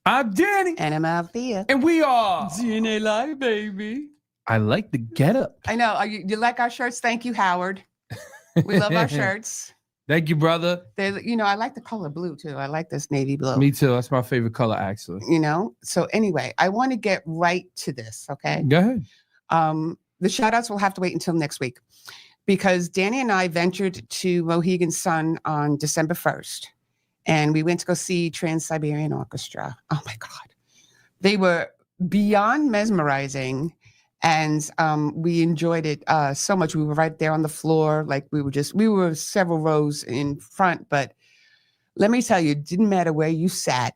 I'm Danny. And I'm Althea. And we are DNA Live, baby. I like the getup. I know. You like our shirts? Thank you, Howard. We love our shirts. Thank you, brother. I like the color blue, too. I like this navy blue. Me too. That's my favorite color, actually. So anyway, I want to get right to this, okay? Go ahead. The shout-outs will have to wait until next week because Danny and I ventured to Mohegan Sun on December 1st. And we went to go see Trans-Siberian Orchestra. Oh, my God. They were beyond mesmerizing. And we enjoyed it so much. We were right there on the floor. Like we were several rows in front. But let me tell you, it didn't matter where you sat.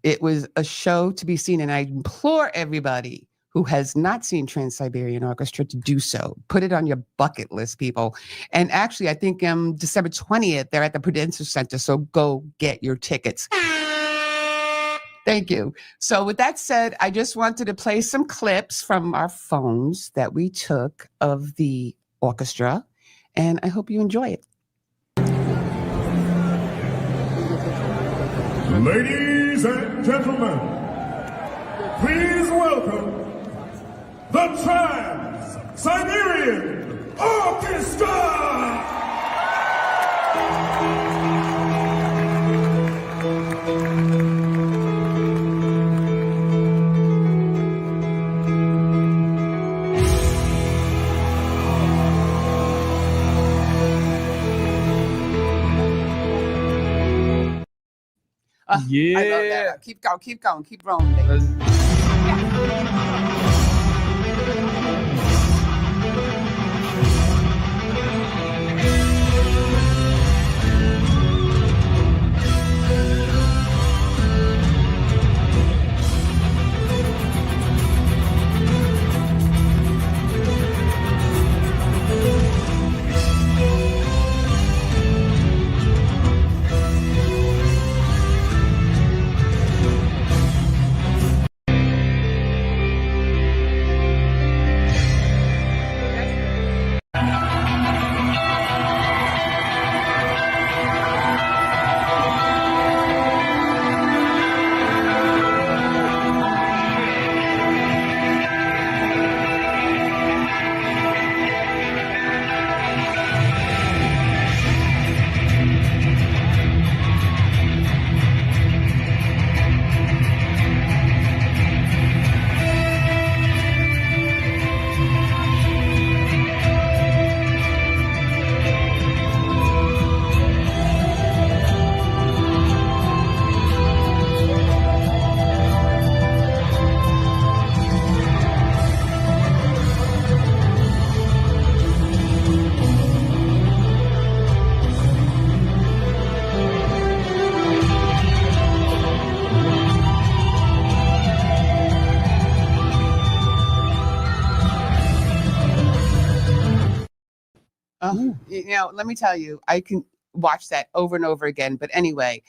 It was a show to be seen. And I implore everybody who has not seen Trans-Siberian Orchestra to do so. Put it on your bucket list, people. And actually, I think December 20th, they're at the Prudential Center. So go get your tickets. Thank you. So with that said, I just wanted to play some clips from our phones that we took of the orchestra. And I hope you enjoy it. Ladies and gentlemen, please welcome the Trans-Siberian Orchestra! Yeah. I love that. Keep going, keep rolling, baby. Let me tell you, I can watch that over and over again. But anyway,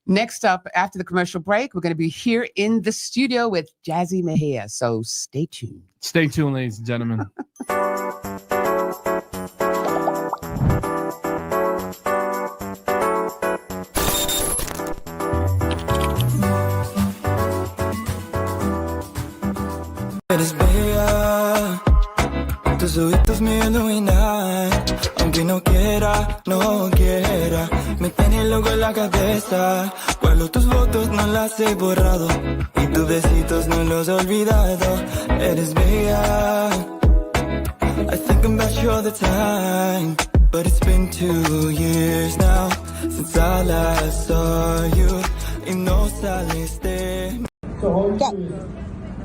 next up, after the commercial break, we're going to be here in the studio with Jazzy Mejia. So stay tuned. Stay tuned, ladies and gentlemen. Eres bella, tus ojitos me iluminan, aunque no quiera, me tiene loco en la cabeza. Guardo tus fotos, no las he borrado, y tus besitos no los he olvidado. Eres bella, I think about you all the time, but it's been 2 years now since I last saw you, y no saliste.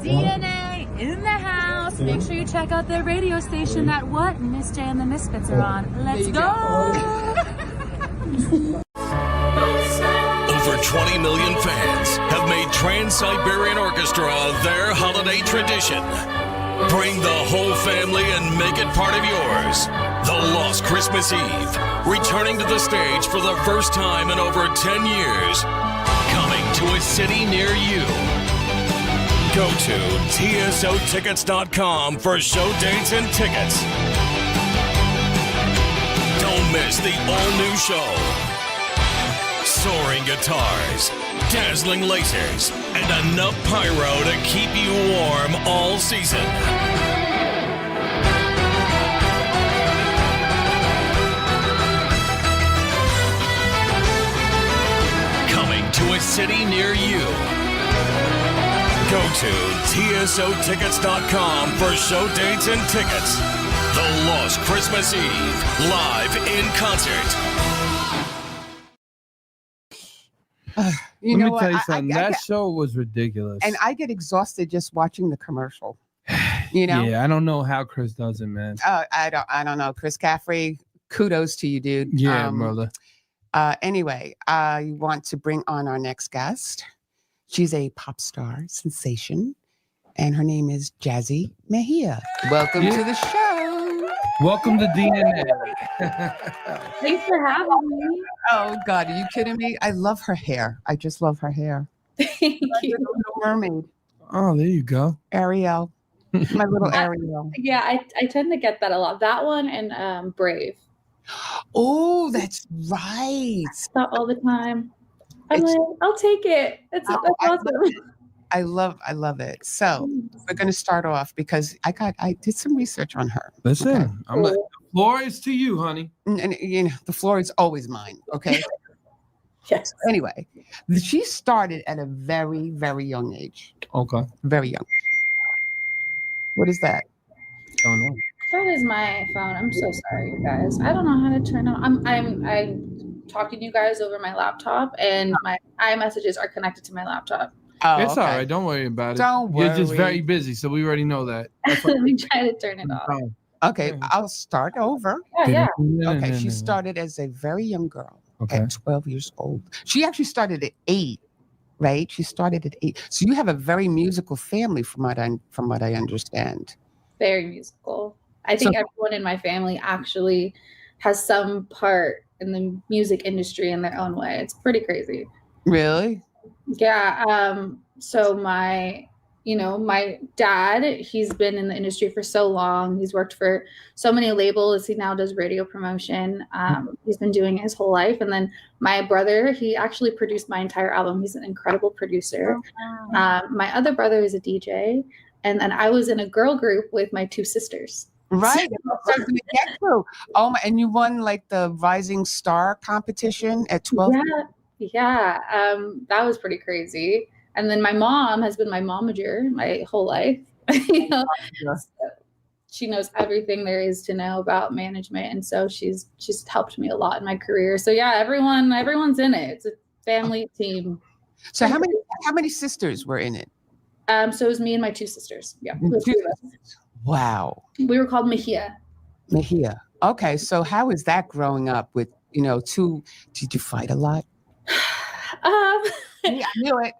DNA in the house. Make sure you check out their radio station that what Miss J and the Misfits are on. Let's go! Over 20 million fans have made Trans-Siberian Orchestra their holiday tradition. Bring the whole family and make it part of yours. The Lost Christmas Eve, returning to the stage for the first time in over 10 years. Coming to a city near you. Go to tsotickets.com for show dates and tickets. Don't miss the all-new show. Soaring guitars, dazzling lasers, and enough pyro to keep you warm all season. Coming to a city near you. Go to tsotickets.com for show dates and tickets. The Lost Christmas Eve, live in concert. You Let know me what? tell you I something. That show was ridiculous. and I get exhausted just watching the commercial. You know? Yeah, I don't know how Chris does it, man. I don't know. Chris Caffrey, kudos to you, dude. Yeah, brother. Anyway, I want to bring on our next guest. She's a pop star sensation, and her name is Jazzy Mejia. Welcome to the show. Welcome to DNA. Thanks for having me. Oh God, are you kidding me? I love her hair. I just love her hair. Thank you. Little mermaid, Oh, there you go. Ariel, my little Ariel. Yeah, I tend to get that a lot. That one and Brave. Oh, that's right. That all the time. I'm It's- like, I'll take it. That's Oh, awesome. I love it. So we're going to start off because I did some research on her. Listen, I'm like, the floor is to you, honey. And you know, the floor is always mine. Okay. Yes. Anyway, she started at a very, very young age. Okay. Very young. What is that? Don't know. That is my phone. I'm so sorry, you guys. I don't know how to turn on. I'm talking to you guys over my laptop, and my iMessages are connected to my laptop. Oh, It's okay. all right. Don't worry about it. Don't You're just worry. very busy, so we already know that. That's Let me try to turn it off. Okay, Yeah. I'll start over. Yeah, yeah. Okay, she started as a very young girl Okay. at 12 years old. She actually started at 8, right? She started at 8. So you have a very musical family, from what I understand. Very musical. I think So- everyone in my family actually has some part in the music industry in their own way. It's pretty crazy. Really? Yeah. So my dad, he's been in the industry for so long. He's worked for so many labels. He now does radio promotion. He's been doing it his whole life. And then my brother, he actually produced my entire album. He's an incredible producer. My other brother is a DJ. And then I was in a girl group with my 2 sisters. Right. Oh my! And you won like the Rising Star competition at 12. Yeah. That was pretty crazy. And then my mom has been my momager my whole life. You know, Yeah. so she knows everything there is to know about management, and so she's helped me a lot in my career. So yeah, everyone's in it. It's a family team. So how many sisters were in it? So it was me and my 2 sisters. Yeah, the 2 of us. Wow. We were called Mejia. Mejia. Okay, so how is that growing up with 2? Did you fight a lot? Yeah,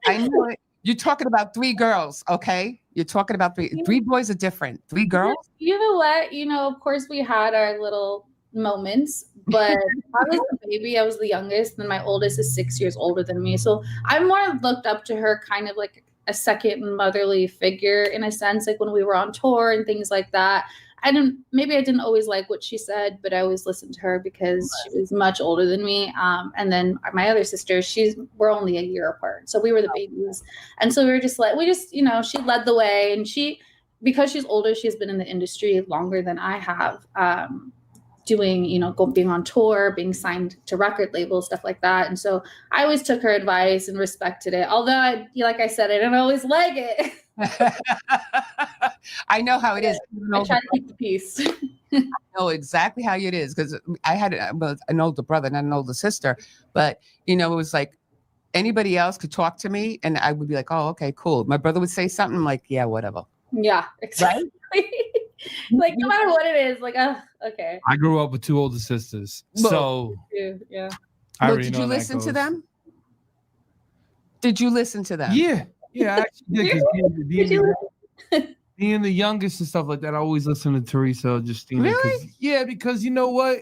I knew it. You're talking about 3 girls, okay? You're talking about 3. 3 boys are different. 3 girls? You know what? Of course we had our little moments, but I was the baby. I was the youngest, and my oldest is 6 years older than me. So I more looked up to her kind of like a second motherly figure in a sense, like when we were on tour and things like that. I didn't always like what she said, but I always listened to her because she was much older than me. And then my other sister, we're only a year apart. So we were the babies. And so she led the way, and because she's older, she's been in the industry longer than I have, being on tour, being signed to record labels, stuff like that. And so I always took her advice and respected it. Although, like I said, I didn't always like it. I know how it is. I try to keep the peace. I know exactly how it is because I had an older brother and an older sister, but it was like anybody else could talk to me and I would be like, oh, okay, cool. My brother would say something, I'm like, yeah, whatever. Yeah, exactly. Like no matter what it is, like, okay. I grew up with 2 older sisters, so Yeah. I Well, already did know you how that listen to goes. them? Did you listen to them? Yeah, I actually did. 'Cause Did being the youngest and stuff like that, I always listen to Teresa or Justina. Really? Because you know what?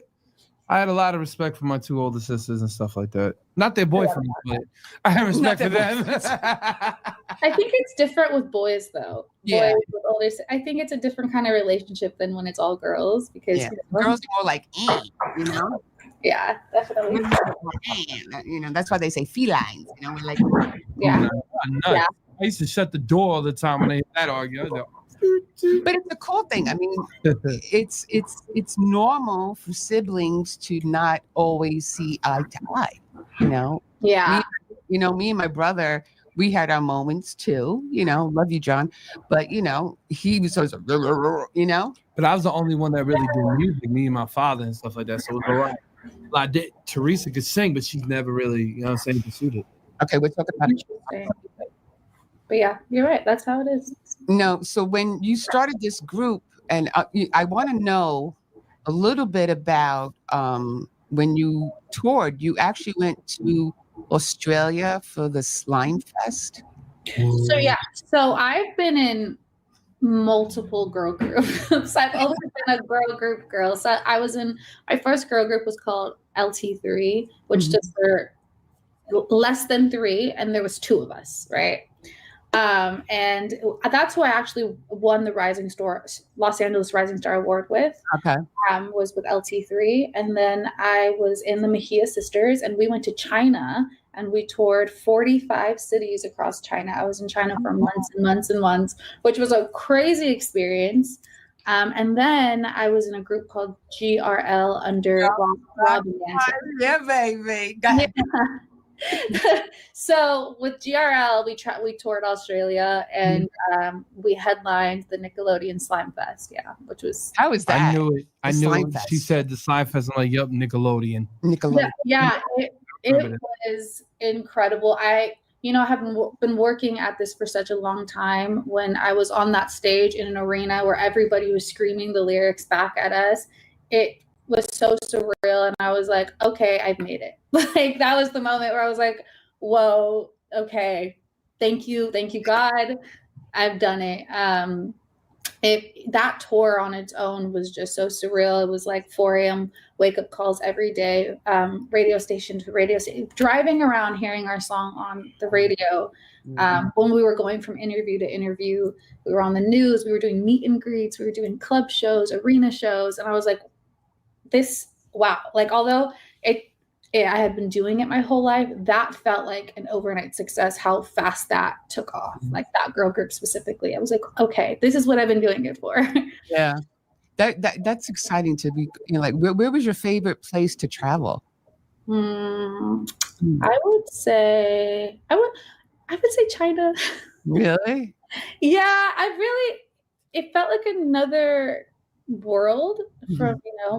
I had a lot of respect for my 2 older sisters and stuff like that. Not their boyfriends, but I have respect for them. I think it's different with boys though. Yeah. Boys with older, I think it's a different kind of relationship than when it's all girls because Yeah. Girls are more like, you know? yeah, definitely. You know, that's why they say felines. You know, we're like, Yeah. Nuts. Yeah. I used to shut the door all the time when they had that argument. but it's a cool thing. I mean, it's normal for siblings to not always see eye to eye. You know, Yeah. me and my brother, we had our moments too. You know, love you, John. But you know, he was always, you know. But I was the only one that really did music, me and my father and stuff like that. So it was all right. Like Teresa could sing, but she's never really, you know what I'm saying, pursued it. Okay, we're talking about it. Interesting. But yeah, you're right. That's how it is. No, so when you started this group, and I want to know a little bit about when you toured. You actually went to Australia for the Slime Fest. So yeah, so I've been in multiple girl groups. I've always been a girl group girl. So I was in my first girl group was called LT3, which stood for less than 3, and there was 2 of us, right? And that's who I actually won the Los Angeles Rising Star Award with. Okay. Was with LT3, and then I was in the Mejia Sisters, and we went to China, and we toured 45 cities across China. I was in China for months and months and months, which was a crazy experience. And then I was in a group called GRL under Robin Dancer. Yeah, baby. So with GRL, we toured Australia, and we headlined the Nickelodeon Slime Fest. Yeah, which was How was that? I knew it. I knew Slime it. Fest. She said the Slime Fest. I'm like, yup, Nickelodeon. Yeah, it was incredible. I have been working at this for such a long time. When I was on that stage in an arena where everybody was screaming the lyrics back at us, it was so surreal, and I was like, okay, I've made it. Like that was the moment where I was like, whoa, okay, thank you God, I've done it. That tour on its own was just so surreal. It was like 4 a.m. wake up calls every day, radio station to radio station, driving around hearing our song on the radio. When we were going from interview to interview, we were on the news, we were doing meet and greets, we were doing club shows, arena shows, and I was like, wow, like although I had been doing it my whole life, that felt like an overnight success, how fast that took off. Like that girl group specifically. I was like, okay, this is what I've been doing it for. Yeah. That's exciting to be, like where was your favorite place to travel? I would say China. Really? Yeah, it felt like another world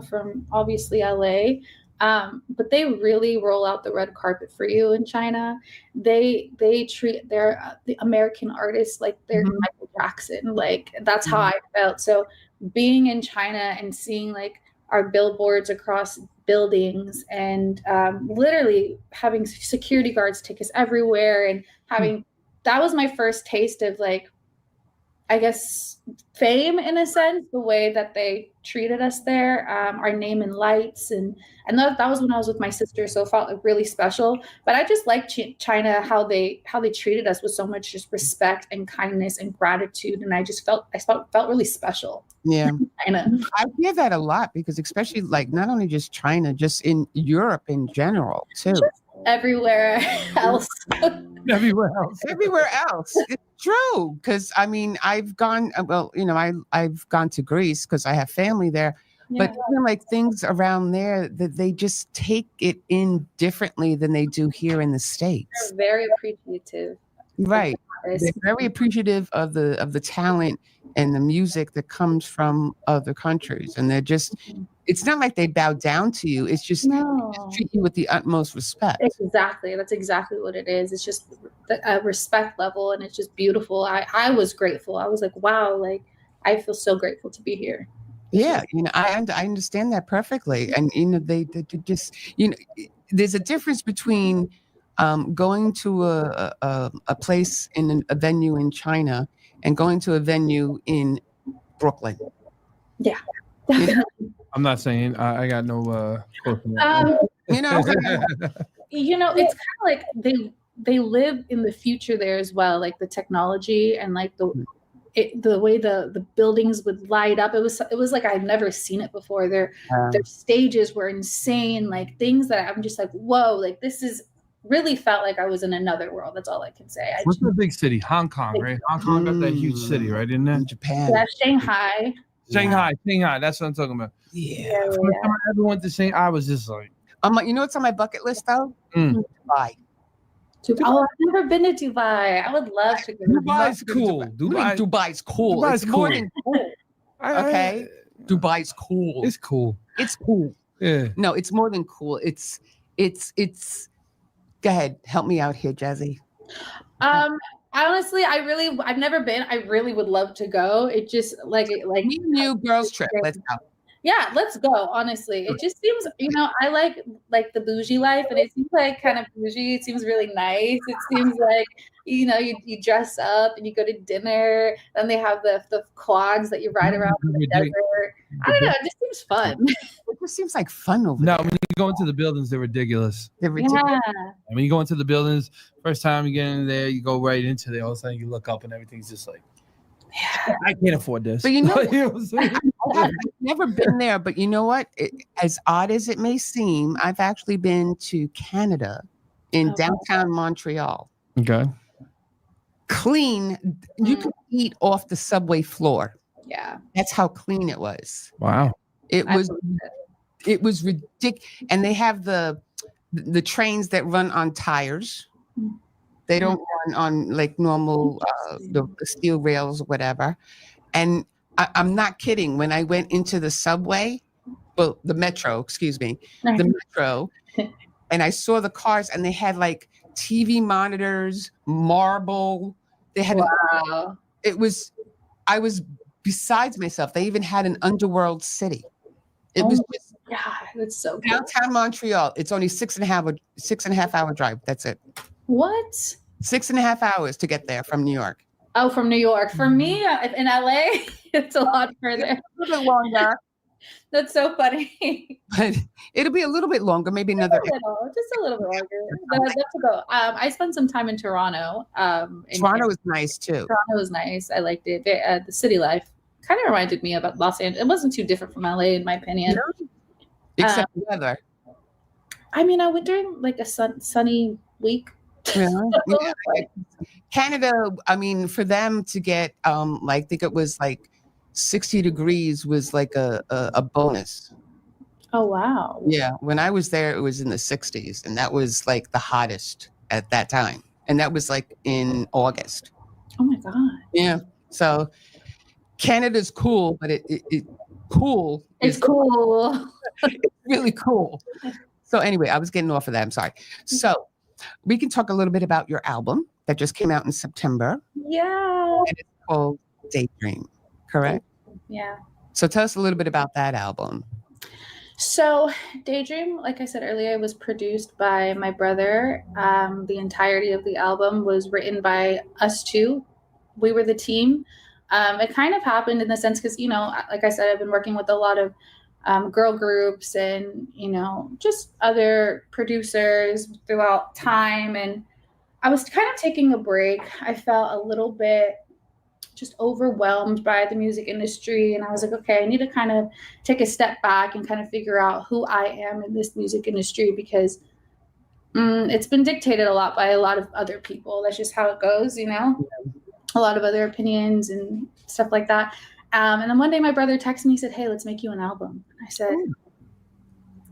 from obviously LA. But they really roll out the red carpet for you in China. They treat the American artists like they're Michael Jackson. Like that's how I felt. So being in China and seeing like our billboards across buildings and literally having security guards take us everywhere and that was my first taste of like, I guess, fame in a sense, the way that they treated us there, our name in lights. And that was when I was with my sister. So it felt like really special, but I just liked China, how they treated us with so much just respect and kindness and gratitude. And I felt really special. Yeah. China. I hear that a lot because especially like not only just China, just in Europe in general too. Just everywhere else. Everywhere else. It's true. Cause I mean, I've gone, I've gone to Greece because I have family there, but even like things around there that they just take it in differently than they do here in the States. They're very appreciative. Right. They're very appreciative of the talent and the music that comes from other countries. And they're just, it's not like they bow down to you. It's just, they just treat you with the utmost respect. Exactly. That's exactly what it is. It's just a respect level, and it's just beautiful. I was grateful. I was like, wow, like I feel so grateful to be here. Yeah. I understand that perfectly. And, they just, there's a difference between going to a place in a venue in China and going to a venue in Brooklyn. Yeah. I'm not saying I got no. It's kind of like they live in the future there as well, like the technology and like the way the buildings would light up. It was like I'd never seen it before. Their stages were insane, like things that I'm just like, whoa, like this is really felt like I was in another world. That's all I can say. What's the big city? Hong Kong, right? Hong Kong got that huge city, right? In there? Japan. Yeah, Shanghai. Shanghai. That's what I'm talking about. Yeah. First time I ever went to Shanghai, I was just like, you know what's on my bucket list though? Dubai. Oh, I've never been to Dubai. I would love to go. Dubai's cool. Dubai's cool. Dubai's It's more cool. than cool. Okay. Dubai's cool. It's cool. It's cool. Yeah. No, it's more than cool. It's go ahead. Help me out here, Jazzy. Honestly, I've never been. I really would love to go. It just like me and you girls trip. Let's go. Yeah, let's go. Honestly, it just seems, I like the bougie life, and it seems like kind of bougie. It seems really nice. It seems like you dress up and you go to dinner. Then they have the quads that you ride around in the desert. I don't know. It just seems fun. It just seems like fun over No, there. when you go into the buildings, they're ridiculous. They're ridiculous. Yeah. And when you go into the buildings, first time you get in there, you go right into there. All of a sudden, you look up and everything's just like, I can't afford this. But you know, what I'm saying? I've never been there, but you know what? As odd as it may seem, I've actually been to Canada in downtown Montreal. Okay. Clean. You could eat off the subway floor. Yeah. That's how clean it was. Wow. It was ridiculous. And they have the trains that run on tires. They don't run on like normal the steel rails or whatever. And I'm not kidding. When I went into the subway, well, the metro, and I saw the cars, and they had like TV monitors, marble. They had I was besides myself. They even had an underworld city. It was just that's so cool. Downtown Montreal. It's only 6.5 hour drive. That's it. What? 6.5 hours to get there from New York. Oh, from New York. For me, in LA, it's a lot further. A little bit longer. That's so funny. But it'll be a little bit longer, maybe another. Just a little bit longer. But I'd love to go. I spent some time in Toronto. Toronto was nice too. Toronto was nice. I liked it. The city life kind of reminded me about Los Angeles. It wasn't too different from LA, in my opinion. Except the weather. I mean, I went during like a sunny week. Yeah. Canada, I mean, for them to get I think it was like 60 degrees was like a bonus. Oh wow. Yeah. When I was there, it was in the 60s, and that was like the hottest at that time. And that was like in August. Oh my God. Yeah. So Canada's cool, but it's cool. It's cool. It's really cool. So anyway, I was getting off of that. I'm sorry. So we can talk a little bit about your album that just came out in September. Yeah. And it's called Daydream, correct? Yeah. So tell us a little bit about that album. So Daydream, like I said earlier, was produced by my brother. The entirety of the album was written by us two. We were the team. It kind of happened in the sense because, like I said, I've been working with a lot of girl groups and, just other producers throughout time. And I was kind of taking a break. I felt a little bit just overwhelmed by the music industry. And I was like, okay, I need to kind of take a step back and kind of figure out who I am in this music industry, because it's been dictated a lot by a lot of other people. That's just how it goes, a lot of other opinions and stuff like that. And then one day my brother texted me, he said, hey, let's make you an album. I said,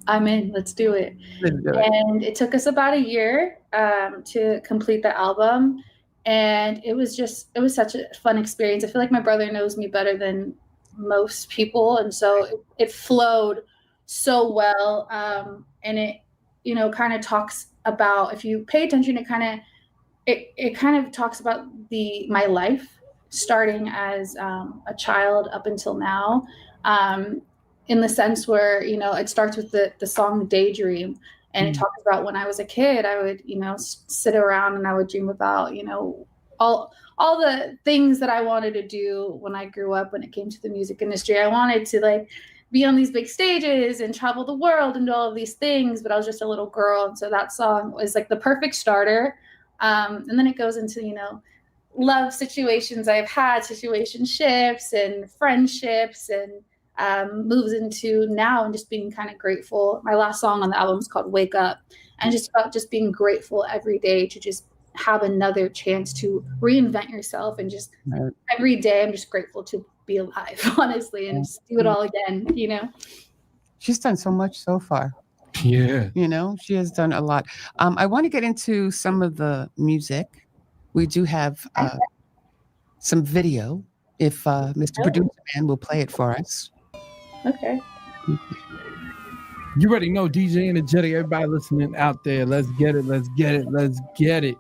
I'm in, let's do it. And it took us about a year to complete the album. And it was such a fun experience. I feel like my brother knows me better than most people. And so it flowed so well. And it, kind of talks about, if you pay attention, it kind of talks about my life starting as a child up until now, in the sense where, it starts with the song Daydream. And it talks about when I was a kid, I would, sit around and I would dream about, all the things that I wanted to do when I grew up, when it came to the music industry. I wanted to be on these big stages and travel the world and do all of these things, but I was just a little girl. And so that song was like the perfect starter. And then it goes into, love situations I've had, situationships and friendships, and moves into now and just being kind of grateful. My last song on the album is called Wake Up, and just about just being grateful every day to just have another chance to reinvent yourself, and just every day I'm just grateful to be alive, honestly, and just do it all again, She's done so much so far. Yeah. She has done a lot. I want to get into some of the music. We do have some video if Mr. Producer Man will play it for us. Okay. You already know DJ Energetic. Everybody listening out there, let's get it. Let's get it. Let's get it.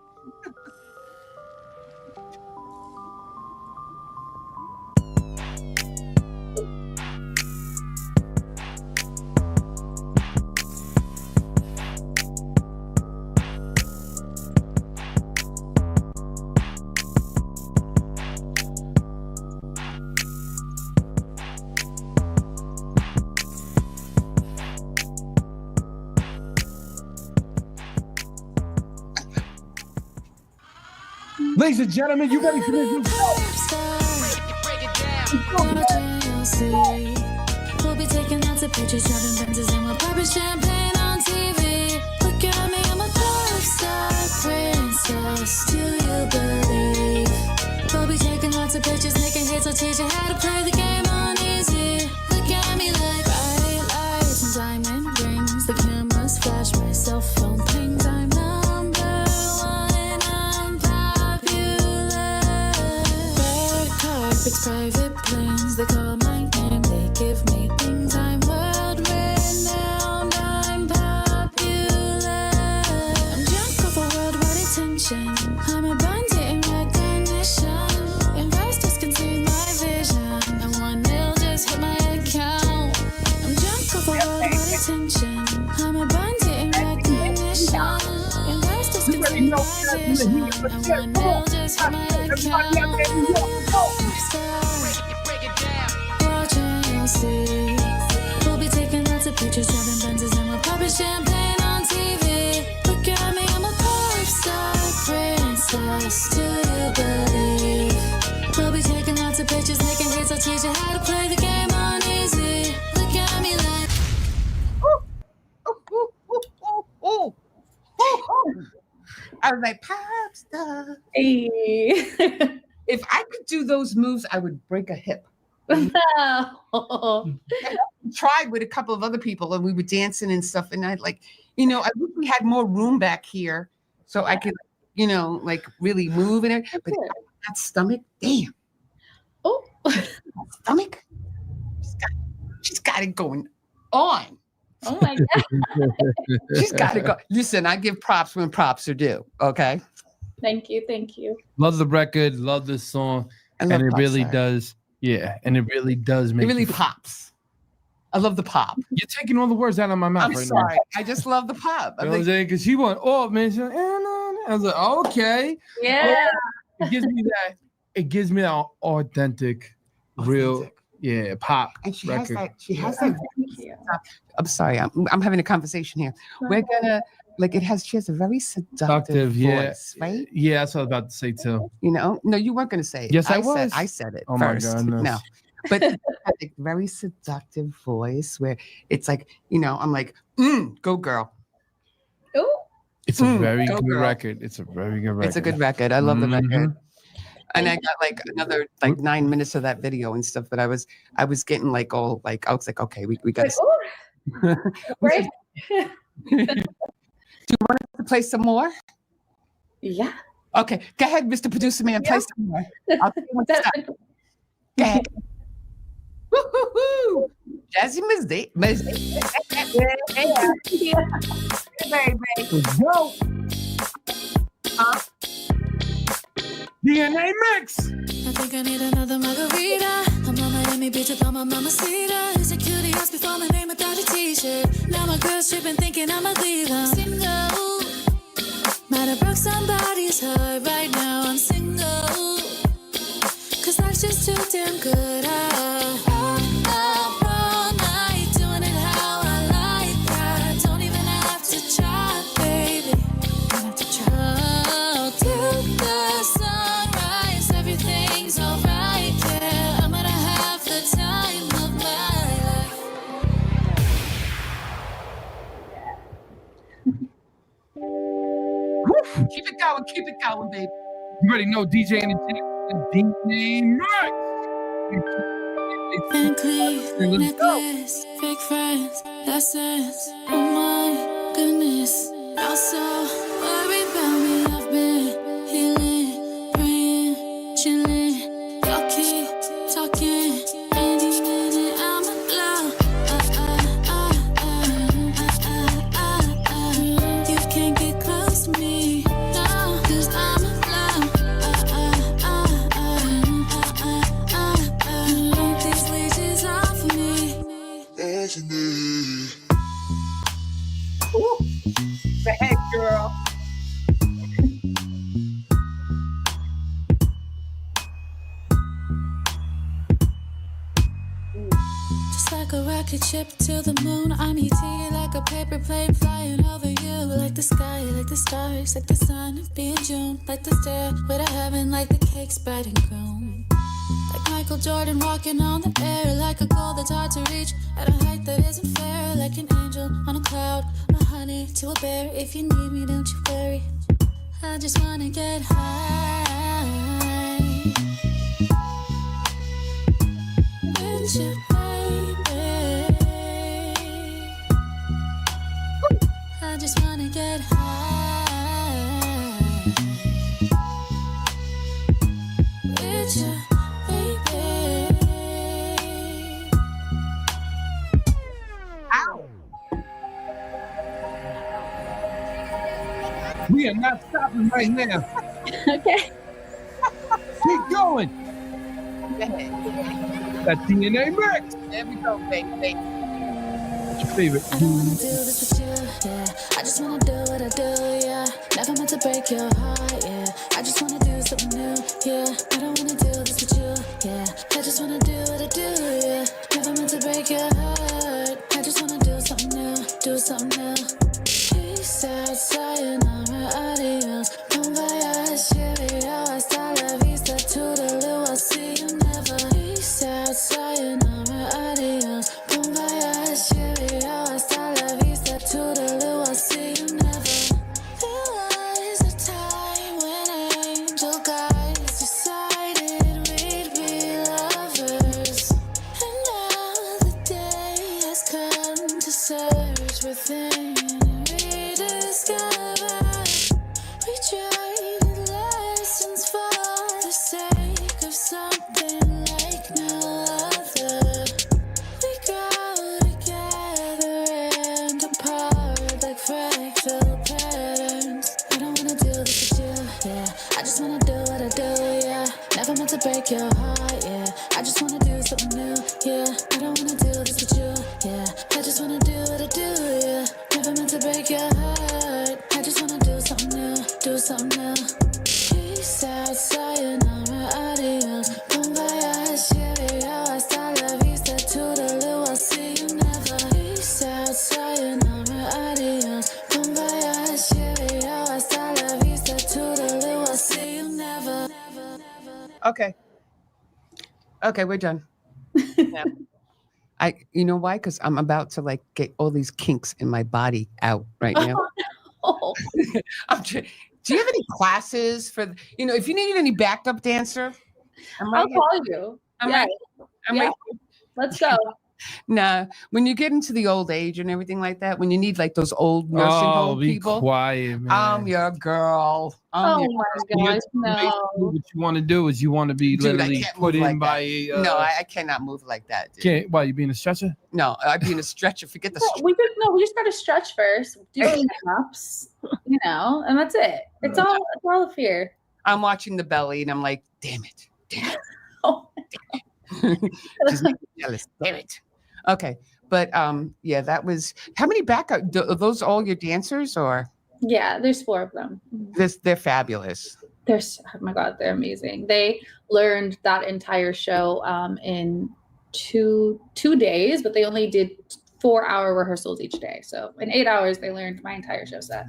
Ladies and gentlemen, you ready for this new show? We'll be taking lots of pictures, driving Benzes, and we'll pop champagne on TV. Look at me, I'm a pop star princess. Do you believe? We'll be taking lots of pictures, making hits. I'll teach you how to play the game on easy. Look at me like bright lights and diamond rings. The cameras flash, my cell phone pings. I'm number one, I'm popular. Red carpets, private planes. They call my name, they give me things. I'm world renowned, I'm popular. I'm drunk off a worldwide attention. I'm abundant in recognition. Investors can see my vision. And 1 mil just hit my account. I'm drunk off a worldwide attention. I'm abundant in recognition. Investors can see my vision. And 1 mil just hit my account. Watching you see. We'll be taking lots of pictures, driving Benzes, and we'll popping champagne on TV. Look at me, I'm a pop star princess. Do you believe? We'll be taking lots of pictures, making hits. I'll teach you how to play the game on easy. Look at me like. I was like, pop star. Hey. If I could do those moves, I would break a hip. Oh. Tried with a couple of other people, and we were dancing and stuff. And I I wish we had more room back here so I could, really move and everything. But that stomach, damn. Oh. Stomach. She's got it going on. Oh my God. She's got to go. Listen, I give props when props are due. Okay. Thank you. Thank you. Love the record, love this song, I love and it pop really star. does. Yeah, and it really does make It really you- pops. I love the pop. You're taking all the words out of my mouth I'm right sorry. now. I just love the pop. You know what I'm saying? Because she went, oh man, she's like, I was like, okay. Yeah. It gives me that authentic, real, pop And she record. has that. Thank you. I'm sorry. I'm having a conversation here. We're gonna she has a very seductive voice, right? Yeah, that's what I was about to say too. No, you weren't gonna say it. Yes, I was. I said it Oh my first. goodness. No, but it has a very seductive voice where it's like, I'm like, go girl. Oh. It's a very go good girl. record. It's a very good record. It's a good record. I love the record. Mhm. And I got another 9 minutes of that video and stuff. But I was getting I was like, okay, we got to. Right. Do you want us to play some more? Yeah. Okay, go ahead, Mr. Producer Man, play some more. I'll tell you when to stop. Go ahead. Woo-hoo-hoo. Jazzy Mejia. Baby. Let's go. DNA mix. I think I need another margarita. I'm on Miami Beach with all my mamacita. Is a cutie asked before my name without a t-shirt. Now my girl's tripping, thinking I'm a leaver. Single. Might have broke somebody's heart. Right now I'm single. Cause life's just too damn good. I'm all night doing it how I like that. Don't even have to try, baby. Don't have to try. keep it going, baby. You already know DJ and DJ Max. Van Cleef, necklace, fake friends, lessons. Oh my goodness, I'm so worried about me. I've been healing, praying, chilling. Y'all keep talking, any minute I'm in love. You can't get close to me now, 'cause I'm in love. These leashes off of me. Ooh, the head girl. Just like a rocket ship to the moon, I'm ET like a paper plane flying over you. Like the sky, like the stars, like the sun, being June. Like the stairway to heaven, like the cake spread and grown. Like Michael Jordan walking on the air, like a goal that's hard to reach at a height that isn't fair. Like an angel on a cloud, a honey to a bear. If you need me, don't you worry. I just wanna get high with you, baby. I just wanna get high with you, baby. We are not stopping right now. Okay. Keep going. That DNA Max. There we go, baby. What's your favorite? I don't wanna do this with you, yeah. I just wanna do what I do, yeah. Never meant to break your heart, yeah. I just wanna do something new, yeah. I don't wanna do this with you, yeah. I just wanna do what I do, yeah. Never meant to break your heart. I just wanna do something new, do something new. Peace out, sayonara, adios. Bon voyage, cheerio, hasta la vista, toodaloo. I'll see you never. Peace out, sayonara, adios. Bon voyage, cheerio, hasta la vista, toodaloo. I'll see you never. There was a time when angel guides decided we'd be lovers, and now the day has come to search within and rediscover. We traded lessons for the sake of something like no other. We grow together and apart like fractal patterns. I don't wanna do this with you, yeah. I just wanna do what I do, yeah. Never meant to break your heart, yeah. I just wanna do something new, yeah. I don't wanna do this with you, yeah. I just wanna do what I do, yeah. Never meant to break your heart. I just wanna do something new, do something new. Peace out, sayonara, adios. Bon voyage, cheerio, hasta la vista, toodaloo. I'll see you never. Peace out, sayonara, adios. Bon voyage, cheerio, hasta la vista, toodaloo. I'll see you never. Okay. Okay, we're done. Yeah. You know why? Because I'm about to like get all these kinks in my body out right now. Oh, Do you have any classes for, if you need any backup dancer? I'll call you. Yeah. Yeah. Let's go. Nah, when you get into the old age and everything like that, when you need like those old nursing home be people, quiet, man. I'm your girl. Oh my gosh, no. What you want to do is you want to be Dude, I literally can't put move in like by that. a. No, I cannot move like that. Dude. Can't. Why you being a stretcher? No, I'd be in a stretcher. Forget the stretcher. We just got to stretch first, do ups, and that's it. It's all a fear. I'm watching the belly and I'm like, damn it. Oh. Just like jealous. Damn it. Okay. But yeah, that was how many backup are those all your dancers or? Yeah, there's 4 of them. They're fabulous. Oh my God, they're amazing. They learned that entire show in two days, but they only did 4-hour rehearsals each day. So in 8 hours, they learned my entire show set.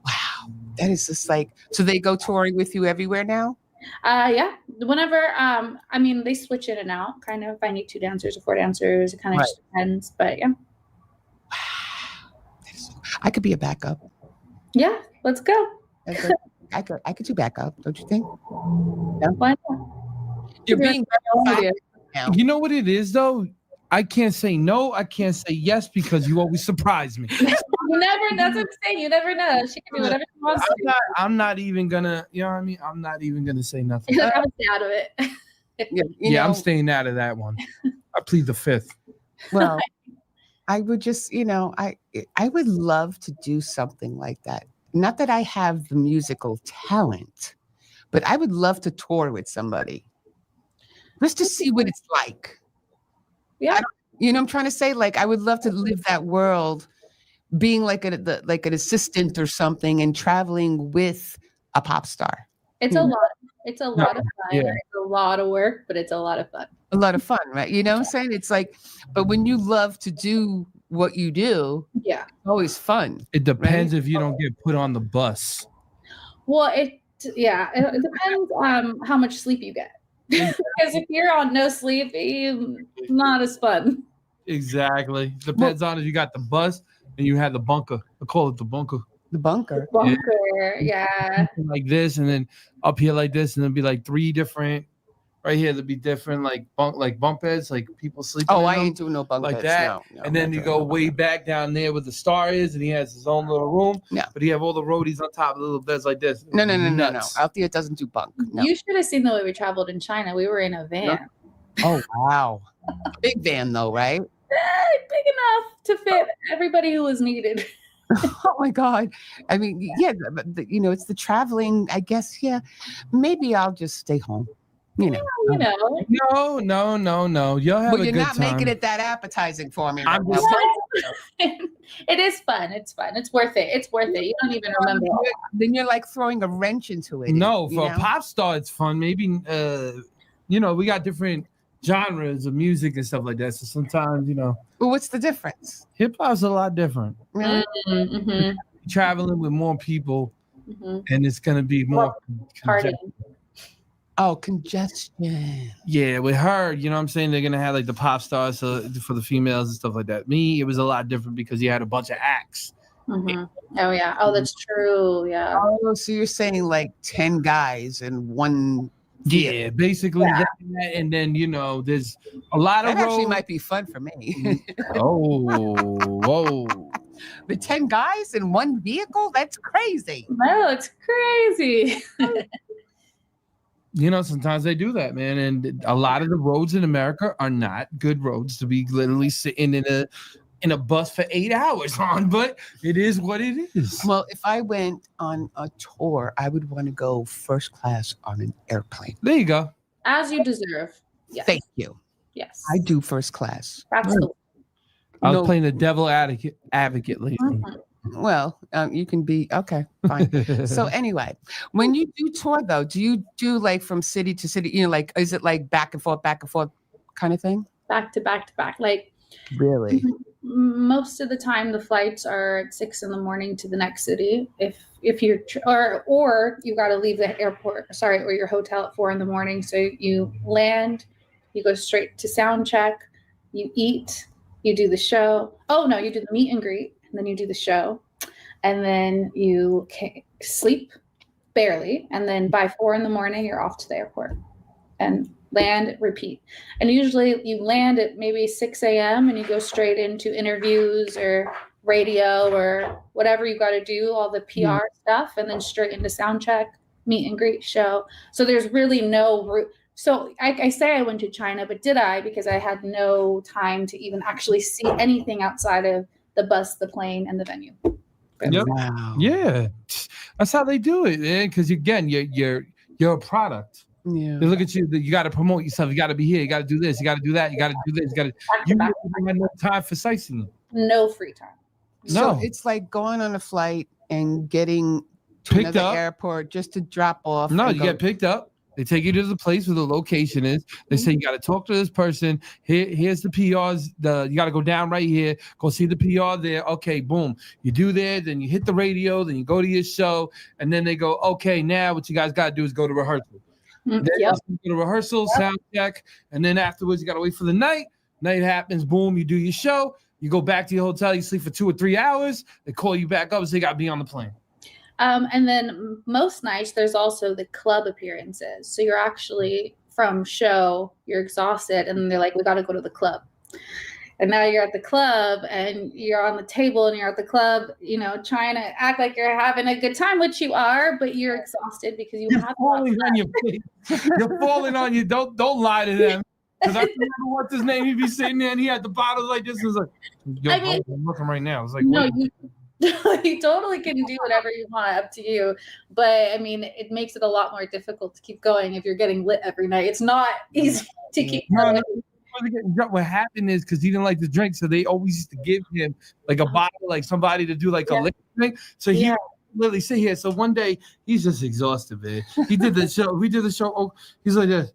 Wow. That is just like, so they go touring with you everywhere now? Yeah. Whenever, they switch in and out, kind of. If I need 2 dancers or 4 dancers, it kind of just depends. But yeah. Wow. I could be a backup. Yeah, let's go. I could do backup, don't you think? Why not? You're being very idea. now. You know what it is though? I can't say no. I can't say yes because you always surprise me. You never. That's what I'm saying. You never know. She can do whatever she wants to. I'm not even gonna. You know what I mean? I'm not even gonna say nothing. I would stay out of it. Yeah, I'm staying out of that one. I plead the fifth. Well, I would just, I would love to do something like that. Not that I have the musical talent, but I would love to tour with somebody just to see what it's like. Yeah. I'm trying to say, like, I would love to live that world, being like an assistant or something and traveling with a pop star. It's a lot. It's a lot of fun. Yeah. It's a lot of work, but it's a lot of fun. A lot of fun, right? You know what I'm saying? It's like, but when you love to do what you do, Yeah. it's always fun. It depends Right? if you don't get put on the bus. Well, it depends how much sleep you get. Because if you're on no sleep, not as fun. Exactly. Depends on if you got the bus and you had the bunker. I call it the bunker. The bunker. Bunker, yeah. Like this, and then up here like this, and then be like 3 different. Right here, there'd be different like bunk beds, like people sleeping. Oh, in I them, ain't doing no bunk like beds. that. No, And then you go way back down there where the star is, and he has his own little room. No. But he have all the roadies on top of the little beds like this. No. Nuts. Out there, it doesn't do bunk. No. You should have seen the way we traveled in China. We were in a van. Oh, wow. Big van, though, right? Big enough to fit everybody who was needed. Oh, my God. I mean, yeah, but it's the traveling. I guess, yeah. Maybe I'll just stay home. You know. No. You'll have Well, a you're good not time. making it that appetizing for me. I'm right just now. It is fun. It's fun. It's worth it. It's worth it. You don't even remember. Then you're like throwing a wrench into it. No, you for know? a pop star, it's fun. Maybe, we got different genres of music and stuff like that. So sometimes, Well, what's the difference? hip hop's a lot different. Really? Mm-hmm. Traveling with more people, Mm-hmm. and it's gonna be more Party. Oh, congestion. Yeah, with her, you know what I'm saying? They're gonna have like the pop stars for the females and stuff like that. Me, it was a lot different because you had a bunch of acts. Mm-hmm. Oh yeah. Oh, that's true. Yeah. Oh, so you're saying like 10 guys and one. Yeah, basically that, and then there's a lot of That actually road. might be fun for me. Whoa. The 10 guys in one vehicle? That's crazy. No, it's crazy. Sometimes they do that, man. And a lot of the roads in America are not good roads to be literally sitting in a bus for 8 hours on, but it is what it is. Well, if I went on a tour, I would want to go first class on an airplane. There you go. As you deserve. Yes. Thank you. Yes. I do first class. Absolutely. I was No. playing the devil advocate lately. Mhm. Well, you can be okay, fine. So anyway, when you do tour though, do you do like from city to city? Like, is it like back and forth kind of thing? Back to back to back. Like Really? most of the time the flights are at 6 a.m. to the next city. If you're or you got to leave the airport, or your hotel at 4 a.m. So you land, you go straight to sound check, you eat, you do the show. Oh no, you do the meet and greet, and then you do the show, and then you sleep barely, and then by 4 a.m. you're off to the airport and land, repeat. And usually you land at maybe 6 a.m. and you go straight into interviews or radio or whatever you got to do, all the PR stuff, and then straight into sound check, meet and greet, show. So there's really no route. So I say I went to China, but did I? Because I had no time to even actually see anything outside of the bus, the plane, and the venue. Yep. Wow. Yeah, that's how they do it, man. Because again, you're a product. Yeah. They look at you. You got to promote yourself. You got to be here. You got to do this. You got to do that. You got to do this. You got to. You Back have no time for sightseeing. No free time. So No. it's like going on a flight and getting to Picked another up. airport just to drop off. No, and you go- get picked up. They take you to the place where the location is. They say you got to talk to this person. Here's the PRs. You got to go down right here. Go see the PR there. Okay, boom. You do there. Then you hit the radio. Then you go to your show. And then they go, okay, now what you guys got to do is go to rehearsal. Then Yep. you go to rehearsal, sound check, and then afterwards you got to wait for the night. Night happens. Boom. You do your show. You go back to your hotel. You sleep for 2 or 3 hours. They call you back up and say you got to be on the plane. And then most nights there's also the club appearances. So you're actually from show, you're exhausted, and they're like, we got to go to the club. And now you're at the club and you're on the table and you're at the club, you know, trying to act like you're having a good time, which you are, but you're exhausted because you're falling on your face. You're falling on you. Don't lie to them. Because I remember what's his name. He'd be sitting there and he had the bottles like this. It was like, yo, I mean, I'm looking right now. It's like, no, you totally can do whatever you want, up to you. But I mean, it makes it a lot more difficult to keep going if you're getting lit every night. It's not easy to keep going. What happened is because he didn't like to drink, so they always used to give him like a bottle, like somebody to do like a liquor drink. So he would literally sit here. So one day he's just exhausted, man. He did the show. We did the show. Oh, he's like this,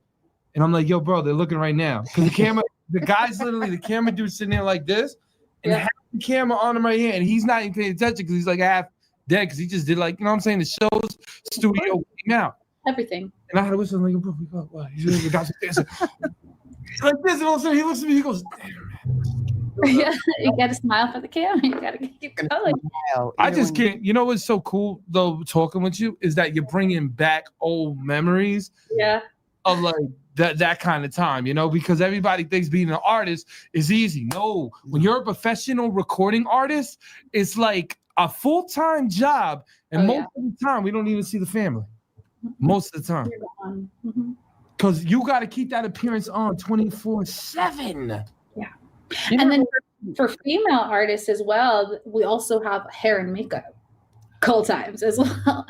and I'm like, yo, bro, they're looking right now because the camera, the guy's literally the camera dude sitting there like this, and half the camera on him right here, and he's not even paying attention because he's like half dead because he just did like, you know what I'm saying, the show's studio came out Everything. and I had to whistle like, bro, we got what? He's the guy's like this, and all of a sudden he looks at me, he goes, damn, Yeah, you got to smile for the camera. You got to keep going. I just can't. You know what's so cool though, talking with you, is that you're bringing back old memories. Yeah. Of like that kind of time, you know, because everybody thinks being an artist is easy. No, when you're a professional recording artist, it's like a full-time job, and most of the time we don't even see the family. Most of the time. Because you got to keep that appearance on 24/7. Yeah. And then for female artists as well, we also have hair and makeup call times as well.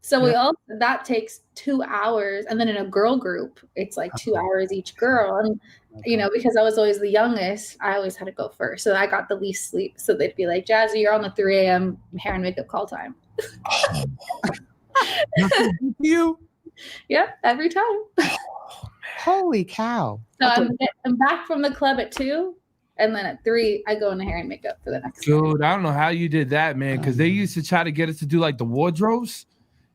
So we all, that takes 2 hours. And then in a girl group, it's like 2 hours each girl. And, you know, because I was always the youngest, I always had to go first. So I got the least sleep. So they'd be like, Jazzy, you're on the 3 a.m. hair and makeup call time. You? Yeah, every time. Holy cow. So I'm back from the club at 2, and then at 3, I go into hair and makeup for the next Dude, I don't know how you did that, man, because they used to try to get us to do like the wardrobes,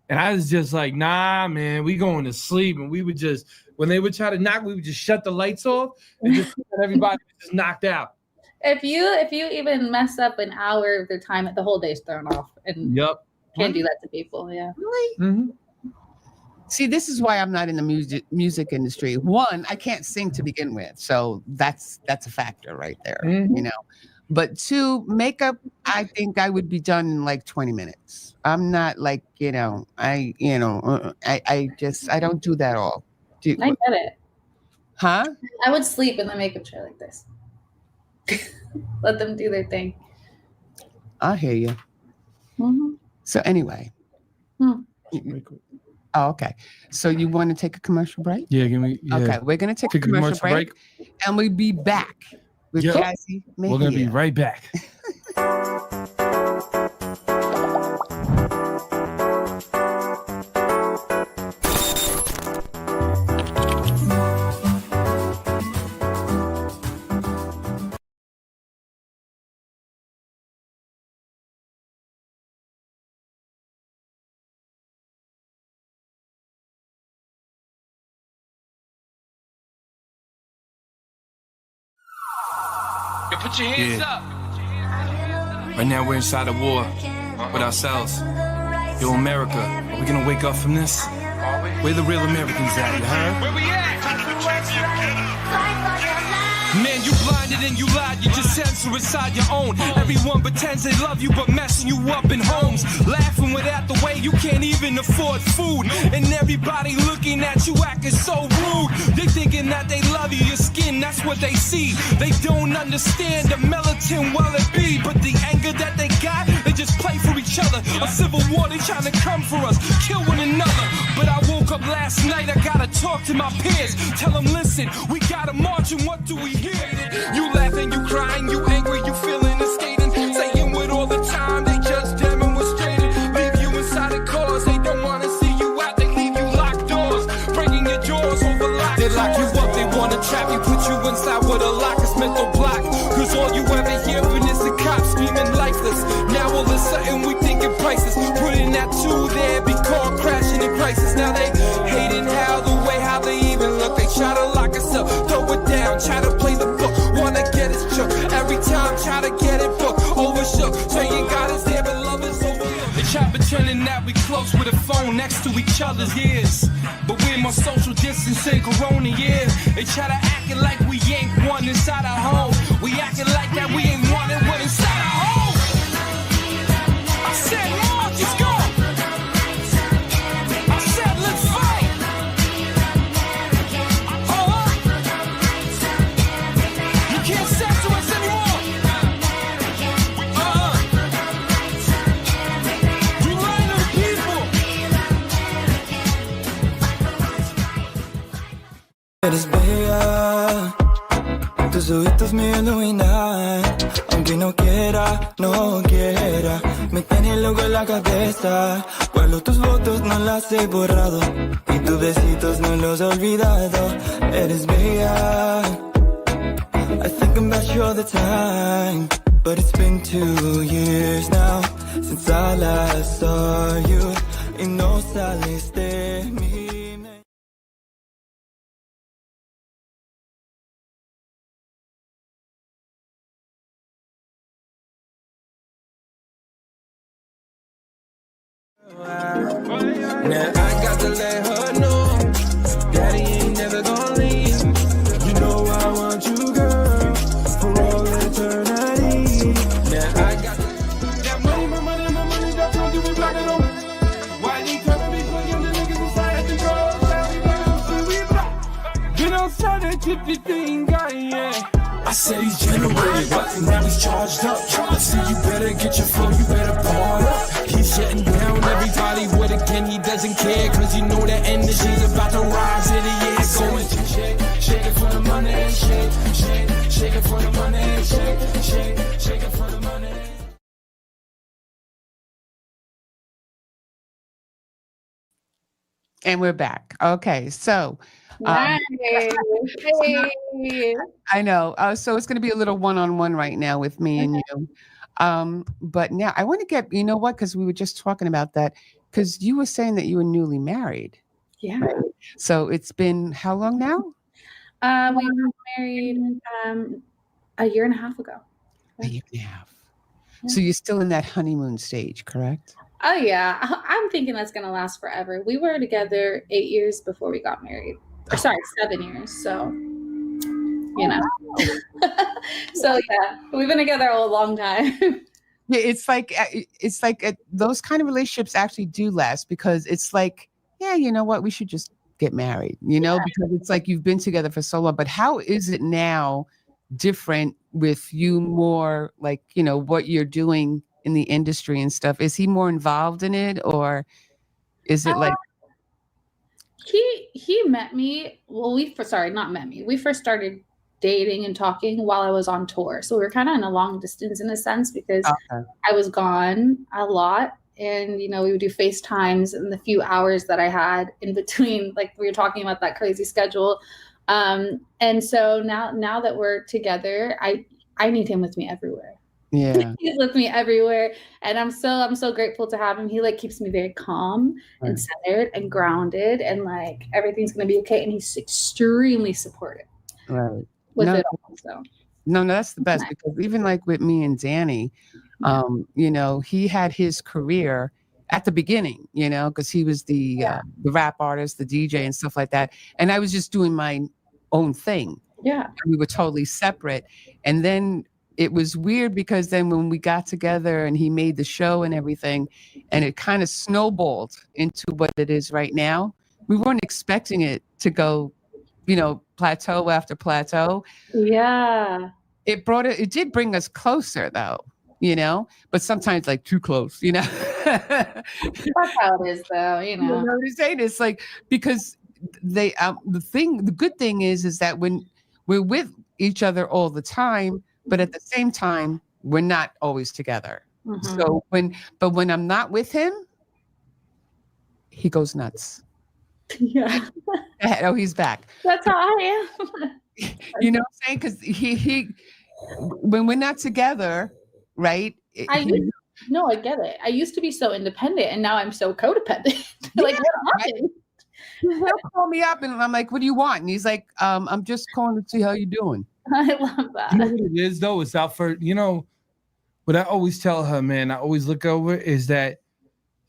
and I was just like, nah, man, we going to sleep, and we would just, when they would try to knock, we would just shut the lights off, and just everybody was just knocked out. If you even mess up an hour of their time, the whole day's thrown off, and can't do that to people. Yeah. Really? Mm-hmm. See, this is why I'm not in the music industry. One, I can't sing to begin with, so that's a factor right there, you know. But 2, makeup, I think I would be done in like 20 minutes. I'm not like, I don't do that all. I get it. Huh? I would sleep in the makeup chair like this. Let them do their thing. I hear you. Mm-hmm. So anyway. Oh, okay. So you want to take a commercial break? Yeah, give me. Yeah. Okay, we're gonna take a commercial break, and we'll be back with Jazzy Mejia. We're gonna be right back. Put your hands up. Right now we're inside a war with ourselves. Yo, America, are we gonna wake up from this? Where the real Americans at, you heard? Where we at? Man, you blinded and you lied, you just answer inside your own. Everyone pretends they love you, but messing you up in homes. Laughing without the way you can't even afford food. And everybody looking at you acting so rude. They thinking that they love you, your skin, that's what they see. They don't understand the militant while it be. But the anger that they got, they just play for each other. A civil war, they trying to come for us, kill one another. But I woke up last night, I gotta talk to my peers. Tell them, listen, we gotta march, and what do we hear? You laughing, you crying, you angry, you feeling and skating. Saying with all the time, they just demonstrated. Leave you inside the cars, they don't wanna see you out. They leave you locked doors, breaking your jaws over locked. They lock you up, they wanna trap you, put you inside with a lock, it's mental block. Cause all you ever hearing is the cops screaming lifeless. Now all of a sudden we thinking prices. Putting that 2 there, be caught crashing in crisis. Now they hating how they even look. They try to lock us up, throw it down, try to play the book. Wanna get us shook, every time try to get it booked. Overshook, saying God is there but love is overlooked. They alone next to each other's ears. But we're more social distancing, corona, yeah. They try to act it like we ain't one inside our home. We acting like that we ain't one and one inside our home. I said, Lord, let's go. I said, let's fight. You can't censor us anymore. We lie to the people. Eres bella, tus ojitos me iluminan. Aunque no quiera, no quiera, me tiene loco en la cabeza. Guardo tus fotos, no las he borrado, y tus besitos no los he olvidado. Eres bella, I think about you all the time. But it's been 2 years now since I last saw you, y no sales de mí. Now I got to let her know Daddy ain't never gonna leave. You know I want you, girl, for all eternity. Now I got that money, my money, my money, that's gonna give me back at home. Why they tryna be playing the niggas inside the girls? Been outside that tippy thing, guy, yeah. I said he's generated, but now he's charged up. I said you better get your flow, you better ball up. He's shutting down everybody with a gun, he doesn't care, cause you know that energy's about to rise in the air. Going shake, shake it for the money, shake, shake, shake it for the money, shake, shake, shake it for the money. And we're back. Okay, so Nice. Hey. I know. So it's going to be a little one-on-one right now with me and you. But now I want to get, you know what? Because we were just talking about that. Because you were saying that you were newly married. Yeah. Right? So it's been how long now? We got married a year and a half ago. A year and a half. So you're still in that honeymoon stage, correct? Oh yeah, I'm thinking that's gonna last forever. We were together 8 years before we got married. Or sorry, 7 years. So, you know. So yeah, we've been together a long time. Yeah, it's like those kind of relationships actually do last because it's like, yeah, you know what, we should just get married, you know, because it's like you've been together for so long. But how is it now different with you more like, you know, what you're doing in the industry and stuff? Is he more involved in it or is it like he met me, well, we first started dating and talking while I was on tour. So we were kind of in a long distance in a sense because I was gone a lot. And, you know, we would do FaceTimes in the few hours that I had in between, like we were talking about that crazy schedule. And so now that we're together, I need him with me everywhere. Yeah. He's with me everywhere. And I'm so grateful to have him. He like keeps me very calm and centered and grounded and like everything's gonna be okay. And he's extremely supportive. Right. With it all. So no, that's the best because even like with me and Danny, you know, he had his career at the beginning, you know, because he was the rap artist, the DJ and stuff like that. And I was just doing my own thing. Yeah. We were totally separate. And then it was weird because then when we got together and he made the show and everything, and it kind of snowballed into what it is right now. We weren't expecting it to go, you know, plateau after plateau. Yeah. It did bring us closer though, you know, but sometimes like too close, you know. That's how it is though, you know. You know what I'm saying? It's like because the good thing is that when we're with each other all the time, but at the same time, we're not always together. Mm-hmm. So when I'm not with him, he goes nuts. Yeah. Oh, he's back. That's how I am. You know what I'm saying? Because he when we're not together, right? I get it. I used to be so independent and now I'm so codependent. Like what happened? He'll call me up and I'm like, what do you want? And he's like, I'm just calling to see how you're doing. I love that. You know what it is though? It's out for, you know, what I always tell her, man, I always look over is that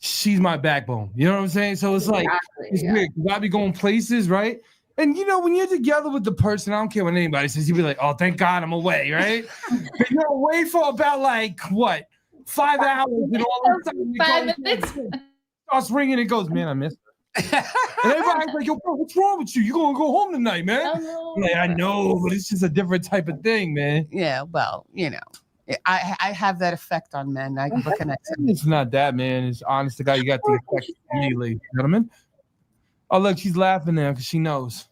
she's my backbone. You know what I'm saying? So it's like it's weird. I be going places, right? And you know, when you're together with the person, I don't care what anybody says, you be like, oh, thank God I'm away, right? But you're away for about like what 5 hours, and all of a sudden 5 minutes starts ringing and goes, man, I missed her. And everybody's like, yo, bro, what's wrong with you? You gonna go home tonight, man? Like, I know, but it's just a different type of thing, man. Yeah, well, you know. I have that effect on men. I can connect. It's not that, man. It's honest to God, you got the effect on me, ladies and gentlemen. Oh, look, she's laughing now because she knows.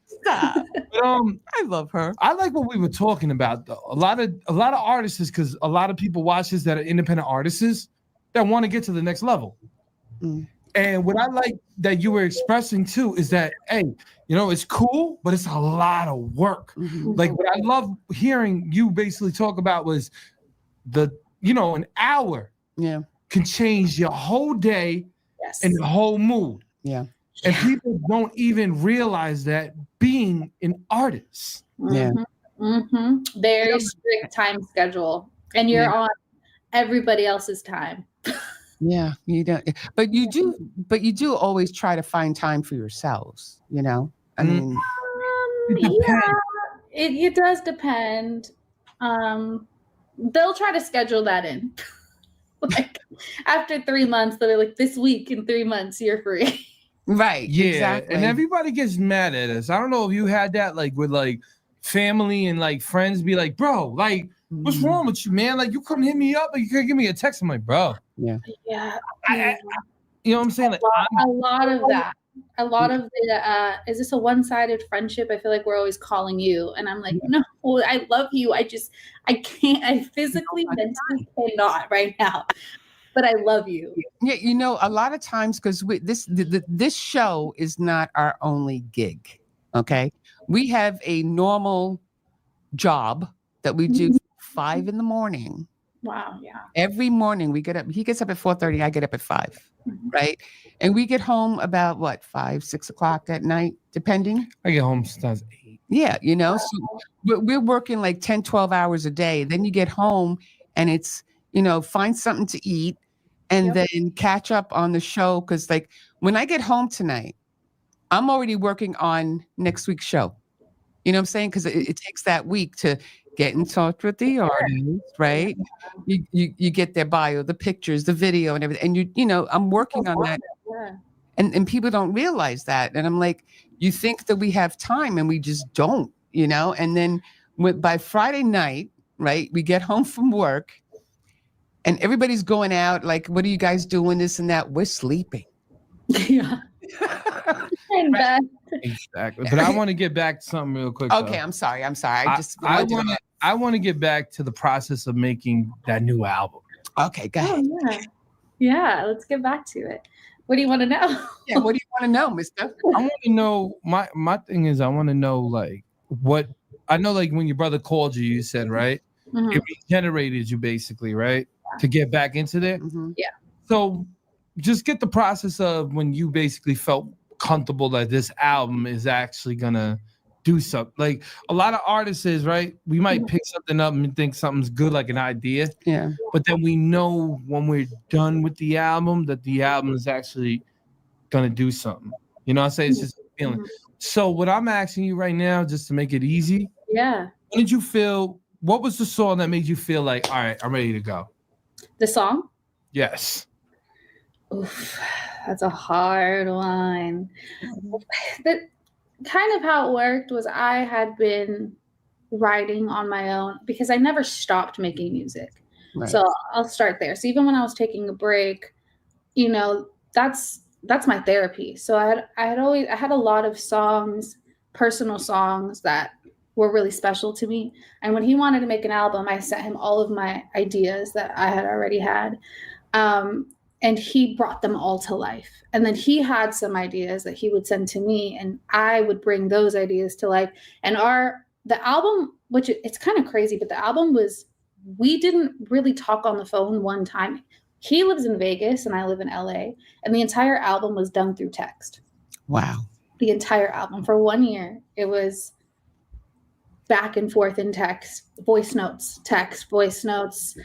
Stop. But, I love her. I like what we were talking about, though. A lot of artists, because a lot of people watch this that are independent artists that want to get to the next level. And what I like that you were expressing too is that, hey, you know, it's cool, but it's a lot of work. Like what I love hearing you basically talk about was an hour can change your whole day and the whole mood. Yeah. And people don't even realize that being an artist. Yeah. Very strict time schedule. And you're on everybody else's time. Yeah, you don't, but you do always try to find time for yourselves, you know? I mean, it does depend. They'll try to schedule that in. Like after 3 months, they'll be like, this week in 3 months, you're free. Right. Yeah. Exactly. And everybody gets mad at us. I don't know if you had that like with like family and like friends be like, bro, like, what's wrong with you, man? Like, you couldn't hit me up, or you could give me a text. I'm like, bro. Yeah. You know what I'm saying? Like, a lot of that. A lot of the is this a one-sided friendship? I feel like we're always calling you, and I'm like, no, I love you. I can't. I physically, mentally cannot right now, but I love you. Yeah, you know, a lot of times because this show is not our only gig. Okay, we have a normal job that we do 5 a.m. Wow, yeah. Every morning we get up. He gets up at 4:30. I get up at 5. Right, and we get home about what 5, 6 o'clock at night, depending. I get home sometimes 8. Yeah, you know, so we're working like 10, 12 hours a day. Then you get home and it's, you know, find something to eat and then catch up on the show. Because like when I get home tonight, I'm already working on next week's show. You know what I'm saying? Because it takes that week to get in touch with the artist, right? You get their bio, the pictures, the video, and everything. And you know, I'm working on that. And people don't realize that. And I'm like, you think that we have time and we just don't, you know? And then by Friday night, right, we get home from work and everybody's going out, like, what are you guys doing? This and that. We're sleeping. Yeah. Right? Exactly. But I want to get back to something real quick. Okay, though. I'm sorry. I want to get back to the process of making that new album. Okay, go ahead. Yeah, let's get back to it. What do you want to know? Yeah, what do you want to know, mister? I want to know, my thing is, I want to know, like, what, I know, like, when your brother called you, you said, right? It regenerated you, basically, right? To get back into there? Yeah. So just get the process of when you basically felt comfortable that this album is actually going to do something. Like, a lot of artists is, right? We might pick something up and think something's good, like an idea. Yeah. But then we know when we're done with the album that the album is actually gonna do something. You know what I'm saying? It's just a feeling. So what I'm asking you right now, just to make it easy. Yeah. When did you feel, what was the song that made you feel like, all right, I'm ready to go? The song? Yes. Oof, that's a hard one. That kind of how it worked was I had been writing on my own because I never stopped making music. Right. So I'll start there. So even when I was taking a break, you know, that's my therapy. So I had a lot of songs, personal songs that were really special to me. And when he wanted to make an album, I sent him all of my ideas that I had already had. And he brought them all to life. And then he had some ideas that he would send to me, and I would bring those ideas to life. And the album, which it's kind of crazy, but the album was, we didn't really talk on the phone one time. He lives in Vegas and I live in LA, and the entire album was done through text. Wow. The entire album for 1 year. It was back and forth in text, voice notes, text, voice notes,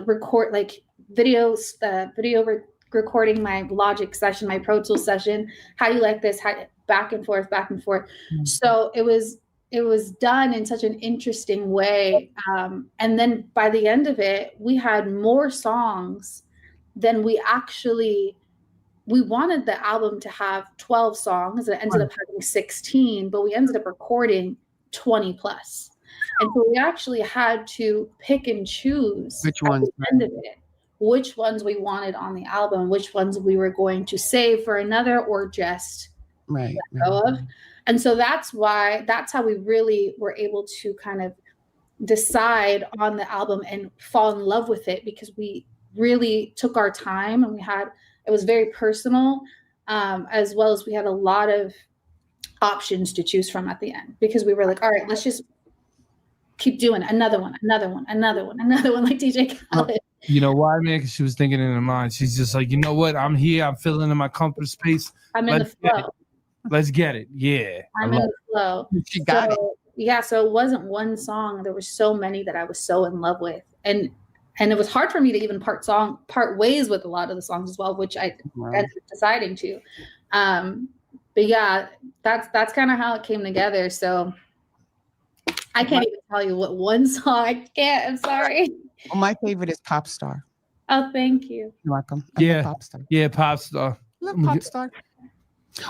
record, like videos, video recording my Logic session, my Pro Tools session. How do you like this? Back and forth, back and forth. So it was done in such an interesting way. And then by the end of it, we had more songs than we wanted the album to have 12 songs. It ended up having 16, but we ended up recording 20 plus. And so we actually had to pick and choose which ones, which ones we wanted on the album, which ones we were going to save for another or just let go of. And so that's how we really were able to kind of decide on the album and fall in love with it, because we really took our time and it was very personal, as well as we had a lot of options to choose from at the end, because we were like, all right, let's just keep doing another one, like DJ Khaled. You know why, man? Because she was thinking in her mind. She's just like, you know what? I'm here. I'm feeling in my comfort space. I'm in the flow. Let's get it. Yeah. I'm in the flow. She got it. Yeah. So it wasn't one song. There were so many that I was so in love with. And it was hard for me to even part ways with a lot of the songs as well, which I ended up deciding to. But yeah, that's kind of how it came together. So I can't even tell you what one song. I can't. I'm sorry. Well, my favorite is Pop Star. Oh, thank you. You're welcome. Yeah. Pop Star. Yeah, Pop Star. Love Pop Star.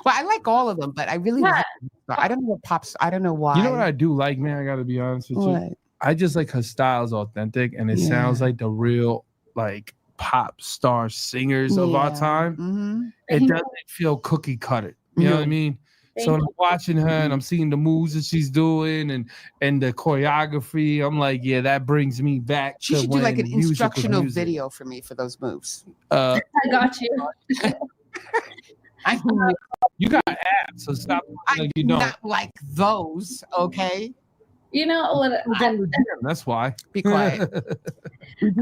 Well, I like all of them, but I really like Pop Star. I don't know what I don't know why. You know what I do like, man? I got to be honest with you. I just like her style's authentic, and it sounds like the real like pop star singers of our time. Mm-hmm. It doesn't feel cookie cutter. You know what I mean? So I'm watching her and I'm seeing the moves that she's doing and the choreography. I'm like, yeah, that brings me back. She should do like an instructional video for me for those moves. I got you. You got abs, so stop. I do not like those. Okay. You know what? That's why. Be quiet.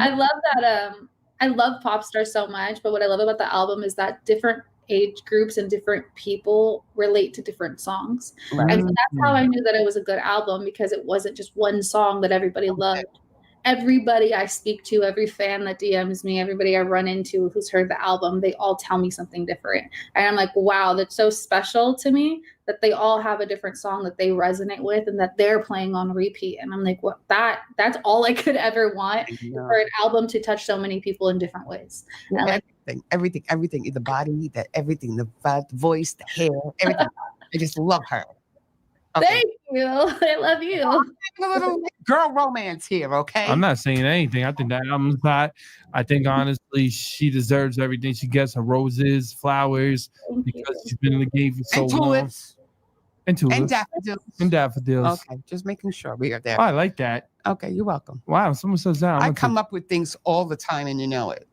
I love that. I love Pop Star so much, but what I love about the album is that different age groups and different people relate to different songs. Right. And so that's how I knew that it was a good album, because it wasn't just one song that everybody loved. Everybody I speak to, every fan that DMs me, everybody I run into who's heard the album, they all tell me something different. And I'm like, wow, that's so special to me that they all have a different song that they resonate with and that they're playing on repeat. And I'm like, what? That's all I could ever want, for an album to touch so many people in different ways. Everything, the body, everything, the voice, the hair, everything. I just love her. Okay. Thank you. I love you. A little girl romance here, okay? I'm not saying anything. I think that album's hot. I think honestly, she deserves everything she gets. Her roses, flowers, because she's been in the game for so long. And tulips. And daffodils. And daffodils. Okay, just making sure we are there. Oh, I like that. Okay, you're welcome. Wow, someone says that. I come up with things all the time, and you know it.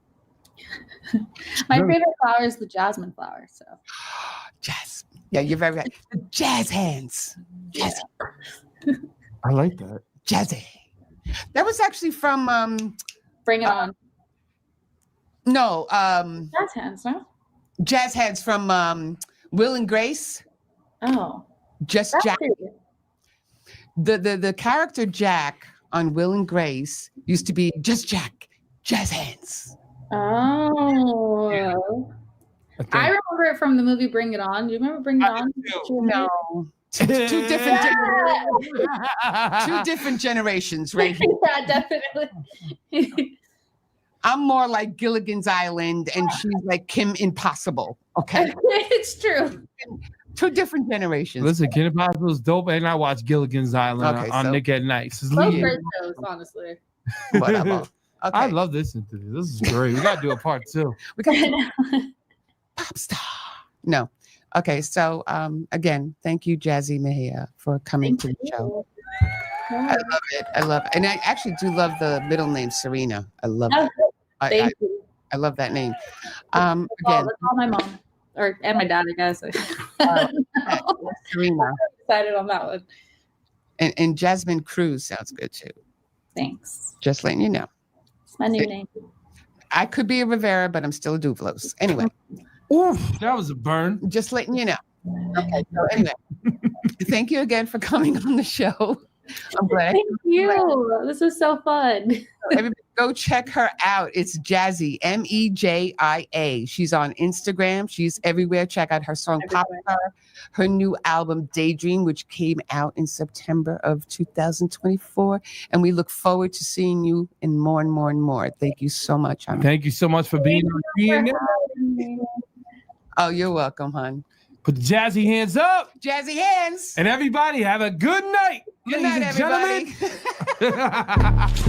My favorite flower is the jasmine flower. So, jazz. Yeah, you're very right. Jazz hands. Jazzy. Yeah. I like that. Jazzy. That was actually from Bring It On. No. Jazz Hands, no? Jazz Hands from Will and Grace. Oh. Just Jack. The character Jack on Will and Grace used to be Just Jack, Jazz Hands. Oh. Yeah. I remember it from the movie Bring It On. Do you remember Bring It On? No. Two different generations right here. Yeah, definitely. I'm more like Gilligan's Island, and she's like Kim Impossible. Okay. It's true. Two different generations. Listen, Kim Impossible is dope, and I watch Gilligan's Island on Nick at Night. Both great shows, honestly. Whatever. Okay. I love listening to this. This is great. We got to do a part 2. We got Pop Star. No. Okay. So, again, thank you, Jazzy Mejia, for coming to the show. I love it. I love it. And I actually do love the middle name, Serena. I love it. Thank you. I love that name. Again, that's all my mom and my dad, I guess. Serena. I'm excited on that one. And Jasmine Cruz sounds good too. Thanks. Just letting you know. It's my new name. I could be a Rivera, but I'm still a Duvlos. Anyway. Oof, that was a burn. Just letting you know. Okay. So anyway, thank you again for coming on the show. I'm glad. Thank you. This was so fun. Everybody go check her out. It's Jazzy, Mejia. She's on Instagram. She's everywhere. Check out her song Pop Star, her new album Daydream, which came out in September of 2024. And we look forward to seeing you in more and more and more. Thank you so much, hon. Thank you so much for being here. Oh, you're welcome, hon. Put the jazzy hands up. Jazzy hands. And everybody have a good night. Good ladies night, and everybody. gentlemen.